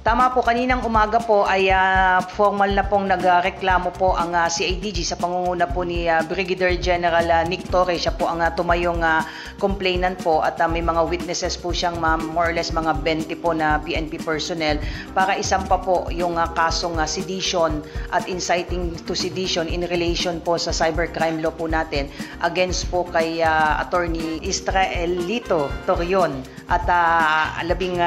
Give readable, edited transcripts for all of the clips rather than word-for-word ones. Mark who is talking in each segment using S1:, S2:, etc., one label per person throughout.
S1: Tama po, kaninang umaga po ay formal na pong nagreklamo po ang CIDG sa pangunguna po ni Brigadier General Nick Torres. Siya po ang tumayong complainant po at may mga witnesses po siyang more or less mga 20 po na PNP personnel para isampa po yung kasong sedition at inciting to sedition in relation po sa cybercrime law po natin against po kay Attorney Israelito Torion at labing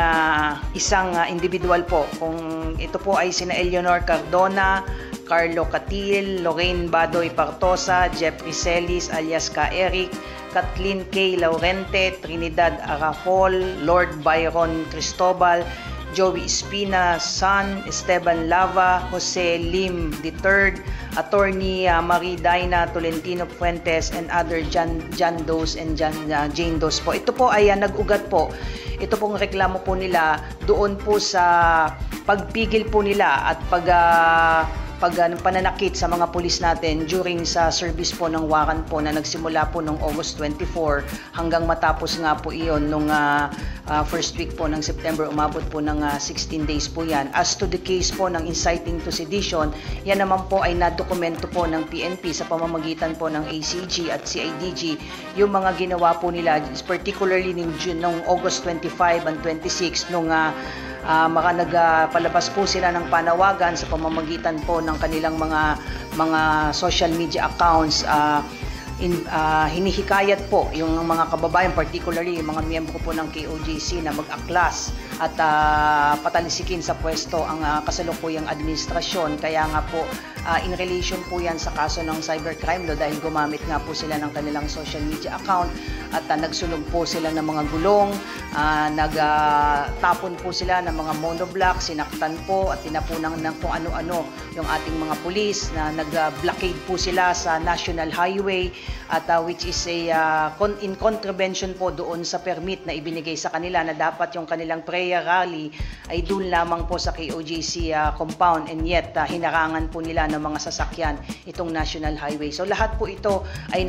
S1: isang individual po. Kung ito po ay sina Eleanor Cardona, Carlo Catil, Lorraine Badoy Partosa, Jeffrey Celis alias Ka Eric, Kathleen K. Laurente, Trinidad Arafol, Lord Byron Cristobal, Joey Espina, San, Esteban Lava, Jose Lim III, Attorney Marie Daina Tolentino Fuentes, and other John Does and Jane Does po. Ito po ay nag-ugat po. Ito pong reklamo po nila doon po sa pagpigil po nila at pananakit sa mga pulis natin during sa service po ng warrant po na nagsimula po noong August 24 hanggang matapos nga po iyon nung first week po ng September, umabot po ng 16 days po yan. As to the case po ng inciting to sedition, yan naman po ay nadokumento po ng PNP sa pamamagitan po ng ACG at CIDG yung mga ginawa po nila, particularly nung August 25 and 26 nung nagpalabas po sila ng panawagan sa pamamagitan po ng kanilang mga social media accounts. Hinihikayat po yung mga kababayan, particularly yung mga miyembro po ng KOJC na mag-aklas at patalisikin sa pwesto ang kasalukuyang administrasyon. Kaya nga po in relation po yan sa kaso ng cybercrime law dahil gumamit nga po sila ng kanilang social media account at nagsunog po sila ng mga gulong, nagtapon po sila ng mga monoblock, sinaktan po at tinapunan ng kung ano-ano yung ating mga pulis, na nag-blockade po sila sa National Highway at which is in contravention po doon sa permit na ibinigay sa kanila na dapat yung kanilang prayer rally ay doon lamang po sa KOJC compound, and yet hinarangan po nila ng mga sasakyan itong National Highway. So lahat po ito ay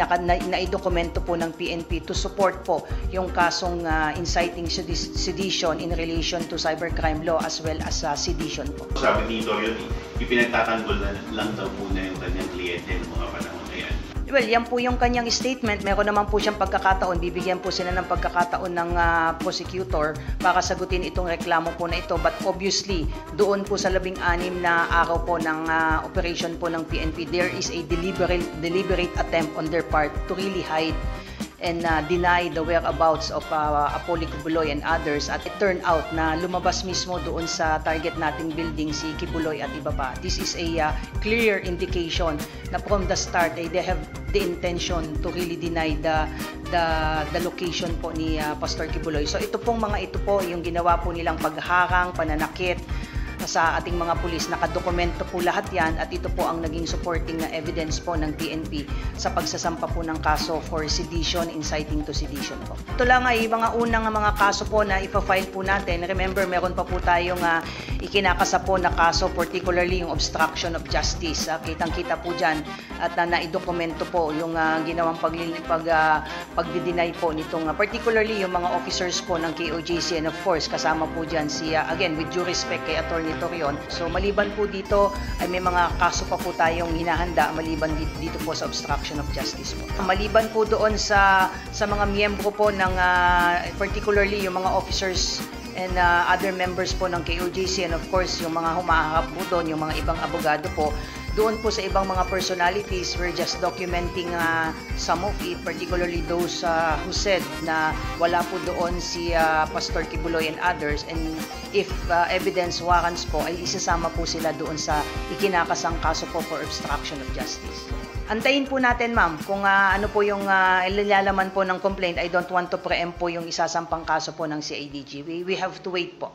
S1: naidokumento po ng PNP to support po yung kasong inciting sedition in relation to cybercrime law as well as sedition po.
S2: Sabi ni Torion, ipinagtatanggol na lang daw po na yung kanyang kliyente ng mga panahon na yan.
S1: Well, yan po yung kanyang statement. Meron naman po siyang pagkakataon. Bibigyan po sila ng pagkakataon ng prosecutor para sagutin itong reklamo po na ito. But obviously, doon po sa 16 na araw po ng operation po ng PNP, there is a deliberate attempt on their part to really hide and deny the whereabouts of Apollo Kibuloy and others, at it turned out na lumabas mismo doon sa target nating building si Kibuloy at iba pa. This is a clear indication na from the start they have the intention to really deny the location po ni Pastor Kibuloy. So ito pong mga ito po yung ginawa po nilang pagharang, pananakit sa ating mga pulis. Nakadokumento po lahat yan at ito po ang naging supporting na evidence po ng PNP sa pagsasampa po ng kaso for sedition, inciting to sedition po. Ito lang ay mga unang mga kaso po na ipa-file po natin. Remember, meron pa po tayong ikinakasa po na kaso, particularly yung obstruction of justice. Kitang-kita po dyan at naidokumento po yung ginawang pagdi-deny po nitong particularly yung mga officers po ng KOJC, and of course kasama po dyan si again with due respect kay Attorney Torion. So maliban po dito ay may mga kaso pa po tayong hinahanda maliban dito po sa obstruction of justice po. Maliban po doon sa mga miyembro po ng particularly yung mga officers and other members po ng KOJC, and of course yung mga humaharap po doon, yung mga ibang abogado po, doon po sa ibang mga personalities, we're just documenting some of it, particularly those who said na wala po doon si Pastor Kibuloy and others, and if evidence warrants po ay isasama po sila doon sa ikinakasang kaso po for obstruction of justice. Antayin po natin, ma'am, kung ano po yung ilalaman po ng complaint. I don't want to preempt po yung isasampang kaso po ng CIDG. We have to wait po.